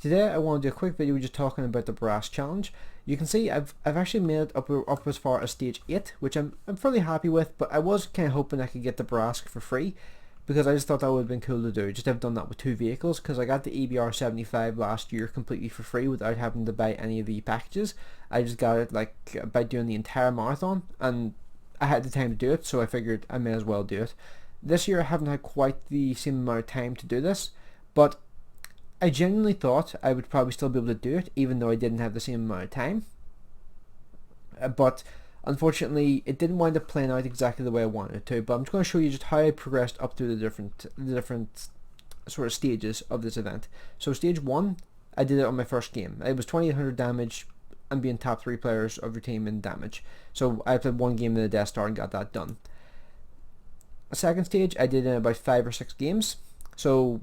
Today I want to do a quick video just talking about the Bourrasque challenge. You can see I've actually made it up as far as stage 8, which I'm fairly happy with, but I was kind of hoping I could get the Bourrasque for free, because I just thought that would have been cool to do, just have done that with 2 vehicles, because I got the EBR 75 last year completely for free without having to buy any of the packages. I just got it like by doing the entire marathon, and I had the time to do it, so I figured I may as well do it. This year I haven't had quite the same amount of time to do this, but I genuinely thought I would probably still be able to do it, even though I didn't have the same amount of time. But unfortunately, it didn't wind up playing out exactly the way I wanted it to. But I'm just going to show you just how I progressed up through the different sort of stages of this event. So stage 1, I did it on my first game. It was 2800 damage and being top 3 players of your team in damage. So I played 1 game in the Death Star and got that done. A second stage, I did in about 5 or 6 games. So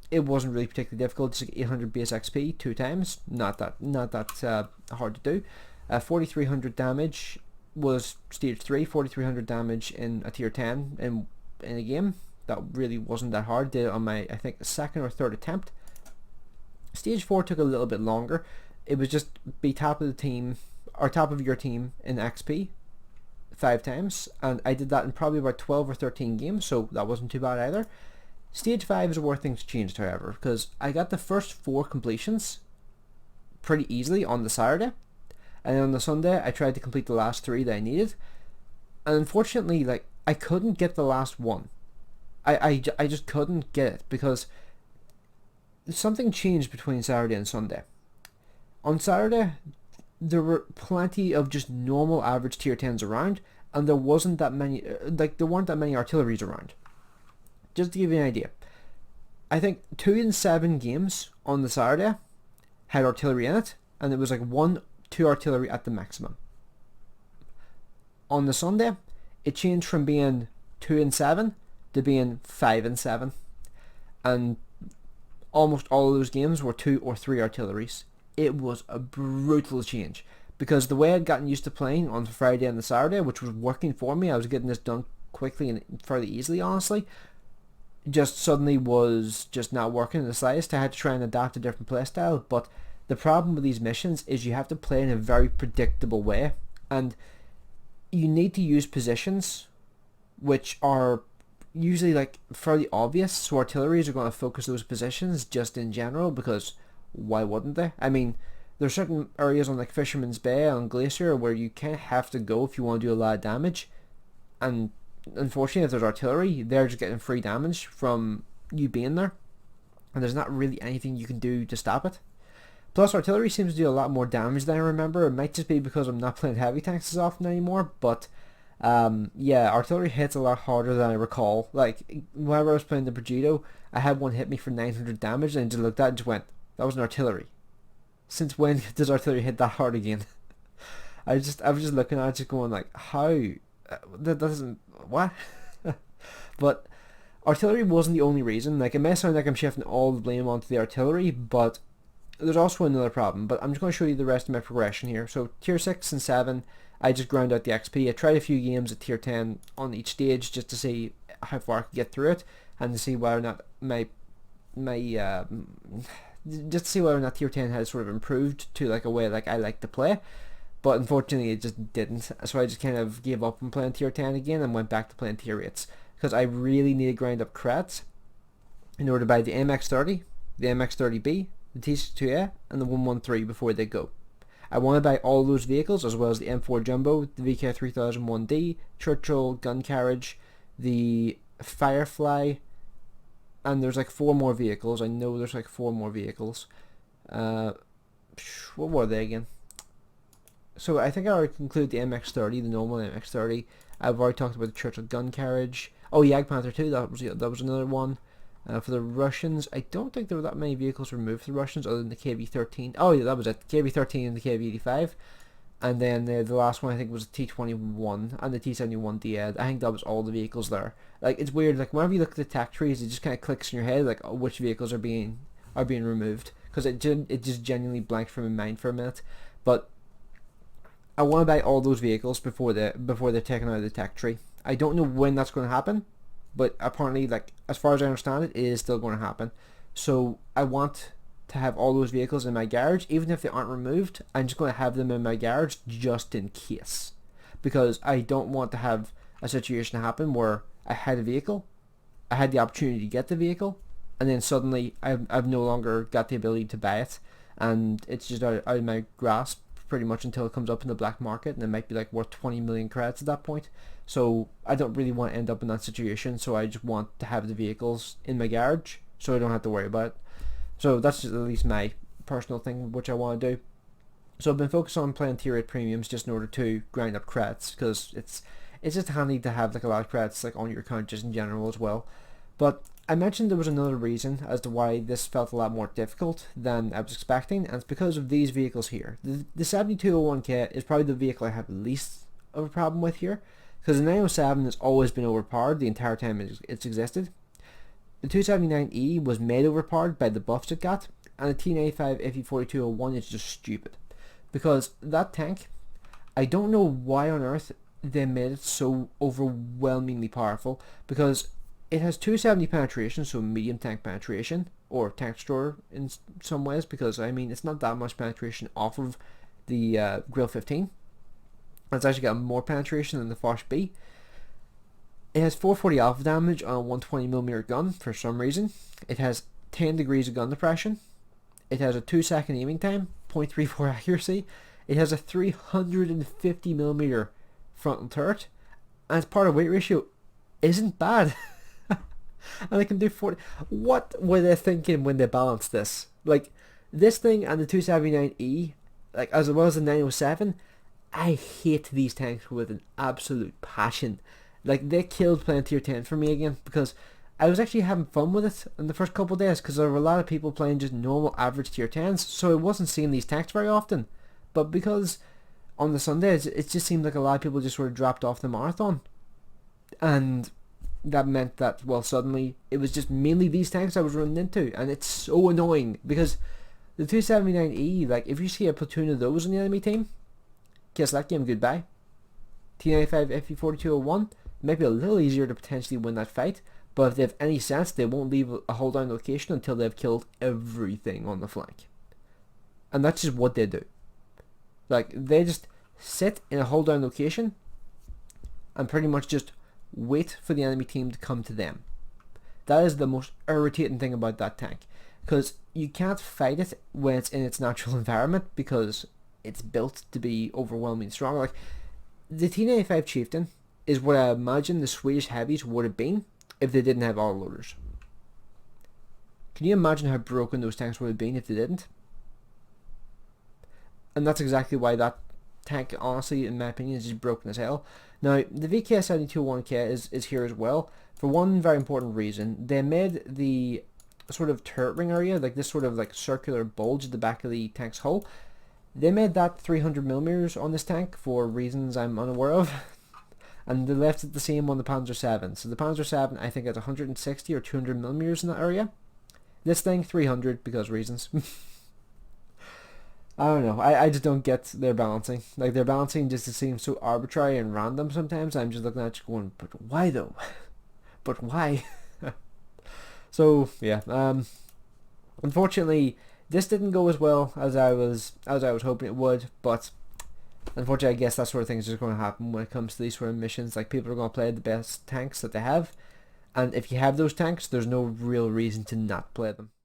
it wasn't really particularly difficult. Just like 800 base XP 2 times, not that hard to do. 4300 damage was stage 3. 4300 damage in a tier 10 in a game. That really wasn't that hard. Did it on my, I think, 2nd or 3rd attempt. Stage 4 took a little bit longer. It was just be top of the team or top of your team in XP 5 times, and I did that in probably about 12 or 13 games, so that wasn't too bad either. Stage 5 is where things changed, however, because I got the first 4 completions pretty easily on the Saturday, and then on the Sunday I tried to complete the last 3 that I needed, and unfortunately, like, I couldn't get the last one. I just couldn't get it, because something changed between Saturday and Sunday. On Saturday, there were plenty of just normal average tier 10s around, and there wasn't that many, there weren't that many artilleries around. Just to give you an idea, I think 2 in 7 games on the Saturday had artillery in it, and it was like 1-2 artillery at the maximum. On the Sunday, it changed from being 2 in 7 to being 5 in 7, and almost all of those games were 2 or 3 artilleries. It was a brutal change, because the way I'd gotten used to playing on Friday and the Saturday, which was working for me, I was getting this done quickly and fairly easily, honestly, just suddenly was just not working in the slightest. I had to try and adapt a different playstyle, but the problem with these missions is you have to play in a very predictable way, and you need to use positions which are usually like fairly obvious, so artilleries are going to focus those positions just in general, because why wouldn't they? I mean, there's certain areas on like Fisherman's Bay and Glacier where you kind of have to go if you want to do a lot of damage, and unfortunately if there's artillery, they're just getting free damage from you being there, and there's not really anything you can do to stop it. Plus, artillery seems to do a lot more damage than I remember. It might just be because I'm not playing heavy tanks as often anymore, but yeah, artillery hits a lot harder than I recall. Like, whenever I was playing the DeanogTO, I had one hit me for 900 damage, and I just looked at it and just went, that was an artillery. Since when does artillery hit that hard again? I was just looking at it just going like, how? That doesn't, what? But artillery wasn't the only reason. Like, it may sound like I'm shifting all the blame onto the artillery, but there's also another problem. But I'm just going to show you the rest of my progression here. So tier 6 and 7, I just ground out the XP. I tried a few games at tier 10 on each stage just to see how far I could get through it, and to see whether or not just to see whether or not tier 10 has sort of improved to like a way like I like to play. But unfortunately it just didn't, so I just kind of gave up on playing tier 10 again and went back to playing tier 8s, because I really need to grind up creds in order to buy the MX-30, the MX-30B, the T62A, and the 113 before they go. I want to buy all those vehicles, as well as the M4 Jumbo, the VK3001D, Churchill gun carriage, the Firefly, and there's like 4 more vehicles. I know there's like 4 more vehicles. What were they again? So I think I already concluded the MX-30, the normal MX-30. I've already talked about the Churchill gun carriage. Oh, Jagdpanther 2, that was another one. For the Russians, I don't think there were that many vehicles removed for the Russians other than the KV-13. Oh yeah, that was it. KV-13 and the KV-85. And then the last one I think was the T-21 and the T-71D. I think that was all the vehicles there. Like, it's weird, like whenever you look at the tech trees, it just kind of clicks in your head like, oh, which vehicles are being removed, because it just genuinely blanked from my mind for a minute. But I want to buy all those vehicles before they're taken out of the tech tree. I don't know when that's going to happen, but apparently, like, as far as I understand it, it is still going to happen. So I want to have all those vehicles in my garage, even if they aren't removed. I'm just going to have them in my garage just in case, because I don't want to have a situation happen where I had a vehicle, I had the opportunity to get the vehicle, and then suddenly I've no longer got the ability to buy it, and it's just out of my grasp pretty much until it comes up in the black market, and it might be like worth 20 million credits at that point. So I don't really want to end up in that situation, so I just want to have the vehicles in my garage so I don't have to worry about it. So that's just at least my personal thing which I want to do. So I've been focused on playing tier 8 premiums just in order to grind up credits, because it's just handy to have like a lot of credits like on your account just in general as well. But I mentioned there was another reason as to why this felt a lot more difficult than I was expecting, and it's because of these vehicles here. The 7201K is probably the vehicle I have the least of a problem with here, because the 907 has always been overpowered the entire time it's existed. The 279E was made overpowered by the buffs it got, and the T95 FE4201 is just stupid. Because that tank, I don't know why on earth they made it so overwhelmingly powerful, because it has 270 penetration, so medium tank penetration, or tank destroyer in some ways, because I mean it's not that much penetration off of the Grill 15. It's actually got more penetration than the Foch B. It has 440 alpha damage on a 120mm gun for some reason. It has 10 degrees of gun depression. It has a 2-second aiming time, 0.34 accuracy. It has a 350mm frontal turret, and its part of weight ratio isn't bad. And it can do 40. What were they thinking when they balanced this? Like, this thing and the 279E, like as well as the 907, I hate these tanks with an absolute passion. Like, they killed playing tier 10 for me again, because I was actually having fun with it in the first couple of days, because there were a lot of people playing just normal average tier 10s, so I wasn't seeing these tanks very often. But because on the Sundays, it just seemed like a lot of people just sort of dropped off the marathon, and that meant that, well, suddenly it was just mainly these tanks I was running into, and it's so annoying, because the 279E, like, if you see a platoon of those in the enemy team, guess that game goodbye. T95 FE4201 might be a little easier to potentially win that fight, but if they have any sense, they won't leave a hold down location until they've killed everything on the flank. And that's just what they do. Like, they just sit in a hold down location and pretty much just wait for the enemy team to come to them. That is the most irritating thing about that tank, because you can't fight it when it's in its natural environment, because it's built to be overwhelmingly strong. Like, the T95 Chieftain is what I imagine the Swedish heavies would have been if they didn't have autoloaders. Can you imagine how broken those tanks would have been if they didn't? And that's exactly why that tank, honestly, in my opinion, is just broken as hell. Now, the VK7201K is here as well, for one very important reason. They made the sort of turret ring area, like this sort of like circular bulge at the back of the tank's hull, they made that 300mm on this tank for reasons I'm unaware of. And they left it the same on the Panzer 7. So the Panzer 7, I think, has 160 or 200mm in that area. This thing, 300, because reasons. I don't know. I just don't get their balancing. Like, their balancing just seems so arbitrary and random sometimes. I'm just looking at you going, but why though? But why? So, yeah. Unfortunately, this didn't go as well as I was hoping it would, but unfortunately, I guess that sort of thing is just going to happen when it comes to these sort of missions. Like, people are going to play the best tanks that they have, and if you have those tanks, there's no real reason to not play them.